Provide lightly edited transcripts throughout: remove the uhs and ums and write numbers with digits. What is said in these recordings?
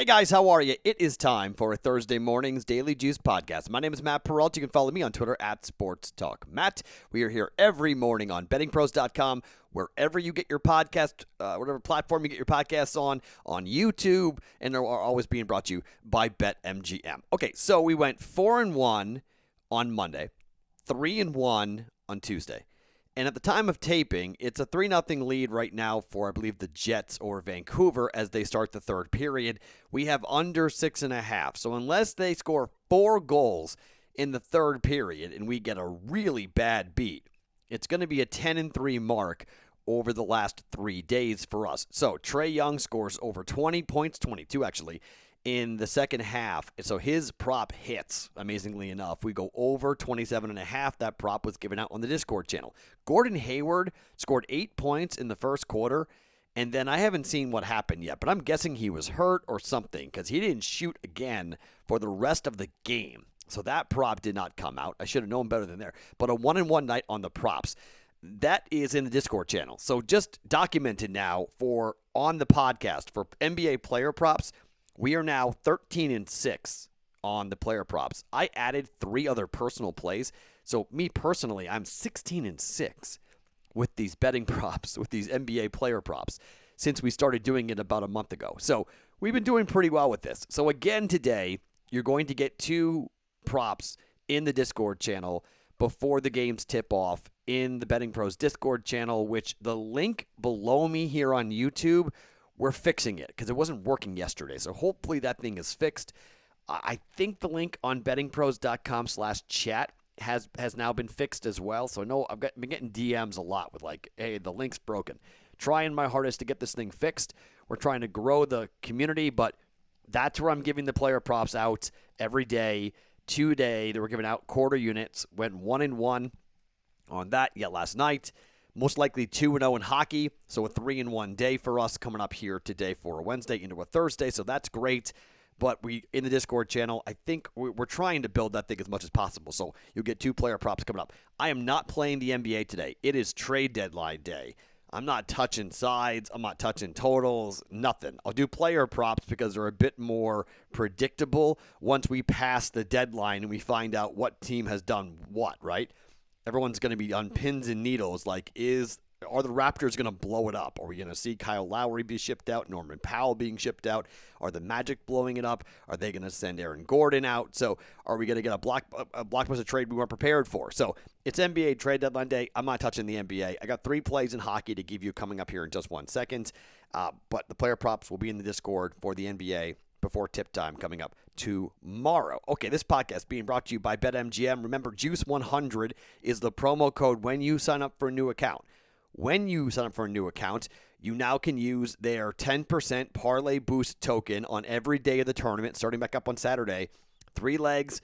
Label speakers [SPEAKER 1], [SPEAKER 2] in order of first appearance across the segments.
[SPEAKER 1] Hey guys, how are you? It is time for a Thursday morning's Daily Juice podcast. My name is Matt Peralt. You can follow me on Twitter at Sports Talk Matt. We are here every morning on BettingPros.com, wherever you get your podcast, whatever platform you get your podcasts on YouTube, and they're always being brought to you by BetMGM. Okay, so we went 4-1 on Monday, 3-1 on Tuesday. And at the time of taping, it's a 3-0 lead right now for, I believe, the Jets or Vancouver as they start the third period. We have under 6.5. So unless they score 4 goals in the third period and we get a really bad beat, it's going to be a 10-3 mark over the last 3 days for us. So Trae Young scores over 20 points, 22 actually, in the second half. So his prop hits, amazingly enough. We go over 27.5. That prop was given out on the Discord channel. Gordon Hayward scored 8 points in the first quarter, and then I haven't seen what happened yet, but I'm guessing he was hurt or something because he didn't shoot again for the rest of the game. So that prop did not come out. I should have known better than there. But a 1-1 night on the props. That is in the Discord channel. So just documented now for on the podcast for NBA player props. We are now 13-6 on the player props. I added 3 other personal plays. So me personally, I'm 16-6 with these betting props, with these NBA player props, since we started doing it about a month ago. So we've been doing pretty well with this. So again today, you're going to get 2 props in the Discord channel before the games tip off in the Betting Pros Discord channel, which the link below me here on YouTube, we're fixing it because it wasn't working yesterday. So hopefully that thing is fixed. I think the link on bettingpros.com/chat has now been fixed as well. So no, I've been getting DMs a lot with like, hey, the link's broken. Trying my hardest to get this thing fixed. We're trying to grow the community, but that's where I'm giving the player props out every day. Today, they were giving out quarter units. Went 1-1 on that yet last night. Most likely 2-0 in hockey, so a 3-1 day for us coming up here today for a Wednesday into a Thursday, so that's great. But we in the Discord channel, I think we're trying to build that thing as much as possible, so you'll get 2 player props coming up. I am not playing the NBA today. It is trade deadline day. I'm not touching sides. I'm not touching totals, nothing. I'll do player props because they're a bit more predictable once we pass the deadline and we find out what team has done what, right? Everyone's going to be on pins and needles. Like, are the Raptors going to blow it up? Are we going to see Kyle Lowry be shipped out? Norman Powell being shipped out? Are the Magic blowing it up? Are they going to send Aaron Gordon out? So are we going to get a blockbuster trade we weren't prepared for? So it's NBA trade deadline day. I'm not touching the NBA. I got 3 plays in hockey to give you coming up here in just 1 second. But the player props will be in the Discord for the NBA before tip time coming up tomorrow. Okay, this podcast being brought to you by BetMGM. Remember, Juice100 is the promo code when you sign up for a new account. When you sign up for a new account, you now can use their 10% parlay boost token on every day of the tournament, starting back up on Saturday. 3 legs,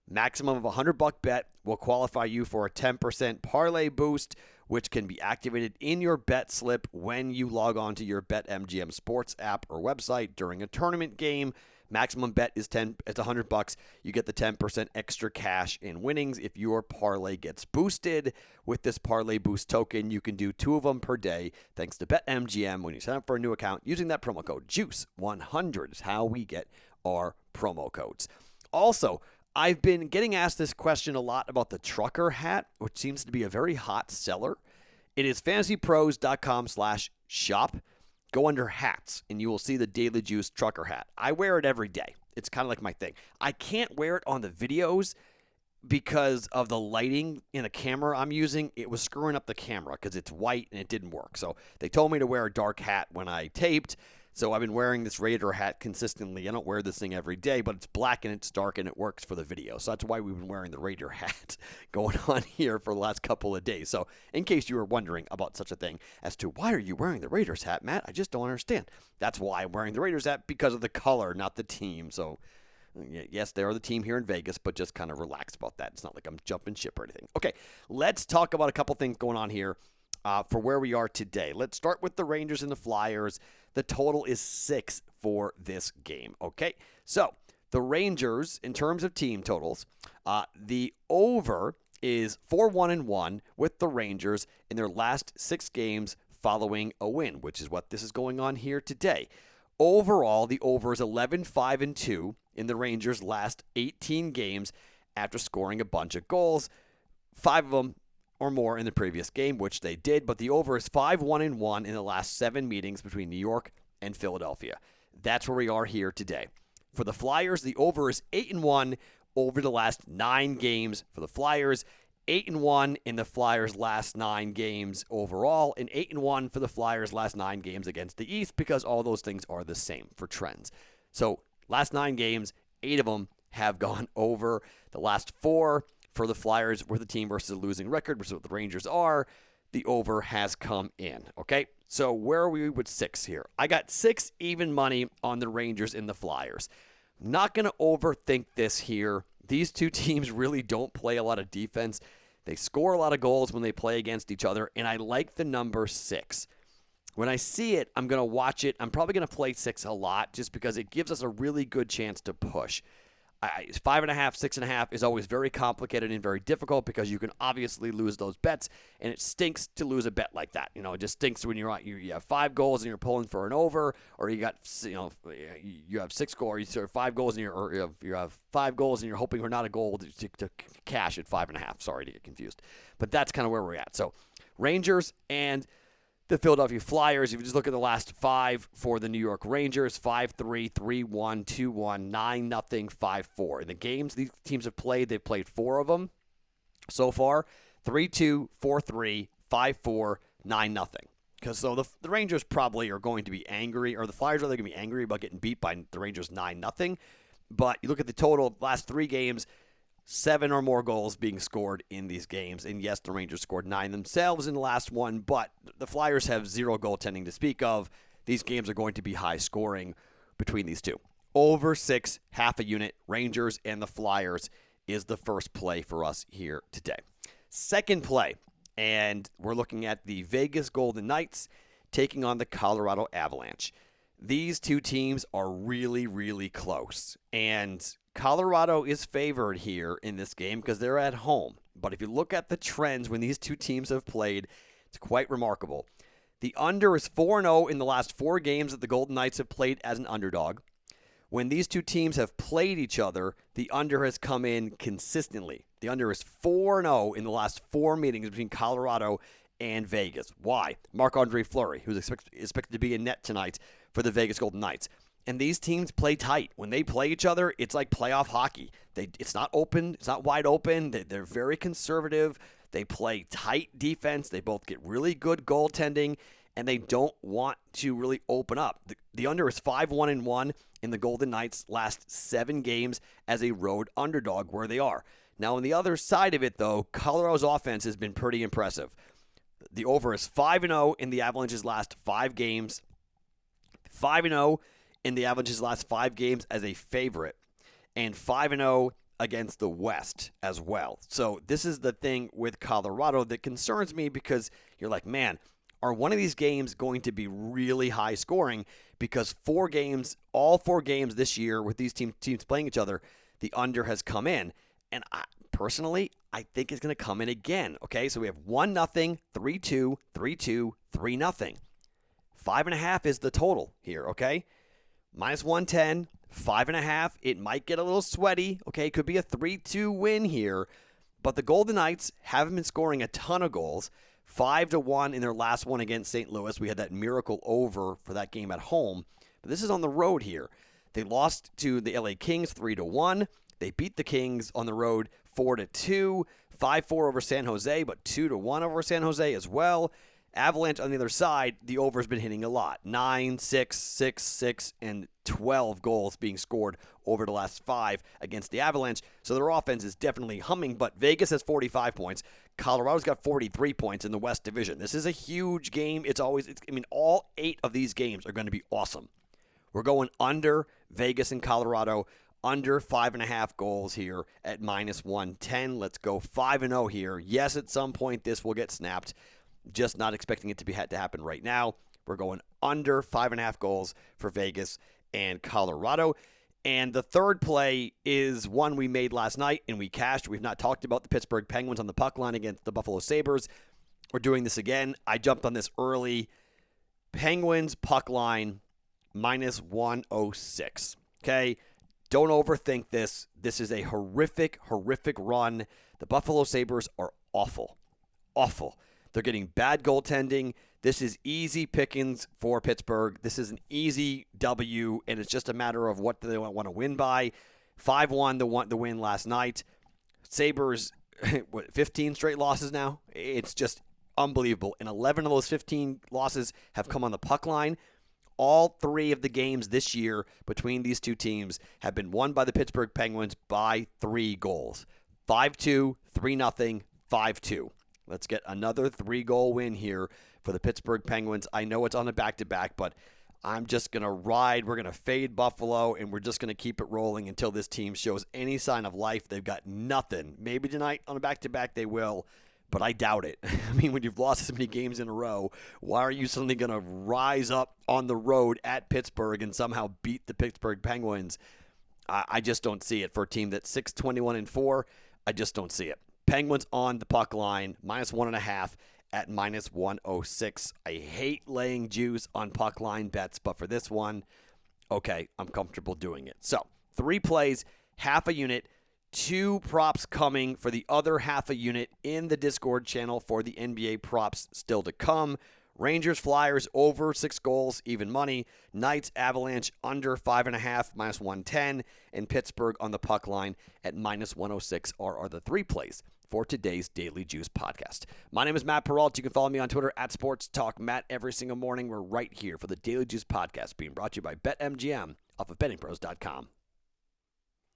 [SPEAKER 1] maximum of $100 bet will qualify you for a 10% parlay boost, which can be activated in your bet slip when you log on to your BetMGM Sports app or website during a tournament game. Maximum bet is it's $100. You get the 10% extra cash in winnings if your parlay gets boosted. With this parlay boost token, you can do 2 of them per day thanks to BetMGM when you sign up for a new account using that promo code JUICE100 is how we get our promo codes. Also, I've been getting asked this question a lot about the trucker hat, which seems to be a very hot seller. It is fantasypros.com/shop. Go under hats, and you will see the Daily Juice trucker hat. I wear it every day. It's kind of like my thing. I can't wear it on the videos because of the lighting in the camera I'm using. It was screwing up the camera because it's white, and it didn't work. So they told me to wear a dark hat when I taped. So I've been wearing this Raider hat consistently. I don't wear this thing every day, but it's black and it's dark and it works for the video. So that's why we've been wearing the Raider hat going on here for the last couple of days. So in case you were wondering about such a thing as to why are you wearing the Raiders hat, Matt? I just don't understand. That's why I'm wearing the Raiders hat, because of the color, not the team. So yes, they are the team here in Vegas, but just kind of relax about that. It's not like I'm jumping ship or anything. Okay, let's talk about a couple things going on here for where we are today. Let's start with the Rangers and the Flyers. The total is 6 for this game, okay? So the Rangers, in terms of team totals, the over is 4-1-1 with the Rangers in their last 6 games following a win, which is what this is going on here today. Overall, the over is 11-5-2 in the Rangers' last 18 games after scoring a bunch of goals, 5 of them or more in the previous game, which they did, but the over is 5-1-1 in the last 7 meetings between New York and Philadelphia. That's where we are here today. For the Flyers, the over is 8-1 over the last 9 games for the Flyers, 8-1 in the Flyers' last 9 games overall, and 8-1 for the Flyers' last 9 games against the East, because all those things are the same for trends. So last 9 games, 8 of them have gone over. The last 4 for the Flyers were the team versus a losing record, which is what the Rangers are. The over has come in, okay? So where are we with 6 here? I got 6 even money on the Rangers and the Flyers. Not going to overthink this here. These two teams really don't play a lot of defense. They score a lot of goals when they play against each other, and I like the number 6. When I see it, I'm going to watch it. I'm probably going to play 6 a lot just because it gives us a really good chance to push. 5.5, 6.5 is always very complicated and very difficult because you can obviously lose those bets, and it stinks to lose a bet like that. You know, it just stinks when you have 5 goals and you're pulling for an over, or you have 6 goals, or you have 5 goals and you have 5 goals and you're hoping for not a goal to cash at 5.5. Sorry to get confused, but that's kind of where we're at. So Rangers and the Philadelphia Flyers, if you just look at the last 5 for the New York Rangers, 5-3, 3-1, 2-1, 9-0, 5-4. In the games these teams have played, they've played 4 of them so far, 3-2, 4-3, 5-4, 9-0. Because so the Rangers probably are going to be angry, or the Flyers are going to be angry about getting beat by the Rangers 9-0. But you look at the total, last 3 games, 7 or more goals being scored in these games. And yes, the Rangers scored 9 themselves in the last one, but the Flyers have 0 goaltending to speak of. These games are going to be high scoring between these two. Over 6, half a unit, Rangers and the Flyers is the first play for us here today. Second play, and we're looking at the Vegas Golden Knights taking on the Colorado Avalanche. These two teams are really, really close, and Colorado is favored here in this game because they're at home. But if you look at the trends when these two teams have played, it's quite remarkable. The under is 4-0 in the last 4 games that the Golden Knights have played as an underdog. When these two teams have played each other, the under has come in consistently. The under is 4-0 in the last 4 meetings between Colorado and Vegas. Why? Marc-Andre Fleury, who's expected to be in net tonight for the Vegas Golden Knights. And these teams play tight. When they play each other, it's like playoff hockey. It's not open. It's not wide open. They're very conservative. They play tight defense. They both get really good goaltending, and they don't want to really open up. The under is 5-1-1 in the Golden Knights' last 7 games as a road underdog where they are. Now, on the other side of it, though, Colorado's offense has been pretty impressive. The over is 5-0 in the Avalanche's last 5 games. 5-0 in the Avalanche's last 5 games as a favorite, and 5-0 against the West as well. So this is the thing with Colorado that concerns me, because you're like, man, are one of these games going to be really high scoring? Because all 4 games this year with these teams playing each other, the under has come in. And personally, I think it's going to come in again. Okay, so we have 1-0, 3-2, 3-2, 3-0. 5.5 is the total here, okay? Minus 110, 5.5. It might get a little sweaty. Okay, it could be a 3-2 win here. But the Golden Knights haven't been scoring a ton of goals. 5-1 in their last one against St. Louis. We had that miracle over for that game at home. But this is on the road here. They lost to the LA Kings 3-1. They beat the Kings on the road 4-2. 5-4 over San Jose, but 2-1 over San Jose as well. Avalanche on the other side, the over has been hitting a lot. 9, 6, 6, 6, and 12 goals being scored over the last 5 against the Avalanche. So their offense is definitely humming, but Vegas has 45 points. Colorado's got 43 points in the West Division. This is a huge game. All 8 of these games are going to be awesome. We're going under Vegas and Colorado, under 5.5 goals here at minus 110. Let's go 5-0 here. Yes, at some point this will get snapped. Just not expecting it to happen right now. We're going under 5.5 goals for Vegas and Colorado. And the third play is one we made last night and we cashed. We've not talked about the Pittsburgh Penguins on the puck line against the Buffalo Sabres. We're doing this again. I jumped on this early. Penguins puck line minus 106. Okay? Don't overthink this. This is a horrific, horrific run. The Buffalo Sabres are awful. Awful. They're getting bad goaltending. This is easy pickings for Pittsburgh. This is an easy W, and it's just a matter of what do they want to win by. 5-1 the win last night. Sabres, 15 straight losses now? It's just unbelievable. And 11 of those 15 losses have come on the puck line. All 3 of the games this year between these two teams have been won by the Pittsburgh Penguins by 3 goals. 5-2, 3-0, 5-2. Let's get another 3-goal win here for the Pittsburgh Penguins. I know it's on a back-to-back, but I'm just going to ride. We're going to fade Buffalo, and we're just going to keep it rolling until this team shows any sign of life. They've got nothing. Maybe tonight on a back-to-back they will, but I doubt it. I mean, when you've lost so many games in a row, why are you suddenly going to rise up on the road at Pittsburgh and somehow beat the Pittsburgh Penguins? I just don't see it for a team that's 6-21-4. I just don't see it. Penguins on the puck line, minus 1.5 at minus 106. I hate laying juice on puck line bets, but for this one, okay, I'm comfortable doing it. So, 3 plays, half a unit, 2 props coming for the other half a unit in the Discord channel for the NBA props still to come. Rangers, Flyers, over 6 goals, even money. Knights, Avalanche, under 5.5, minus 110. And Pittsburgh on the puck line at minus 106 are the 3 plays for today's Daily Juice podcast. My name is Matt Peralt. You can follow me on Twitter at Sports Talk Matt every single morning. We're right here for the Daily Juice podcast being brought to you by BetMGM off of BettingPros.com.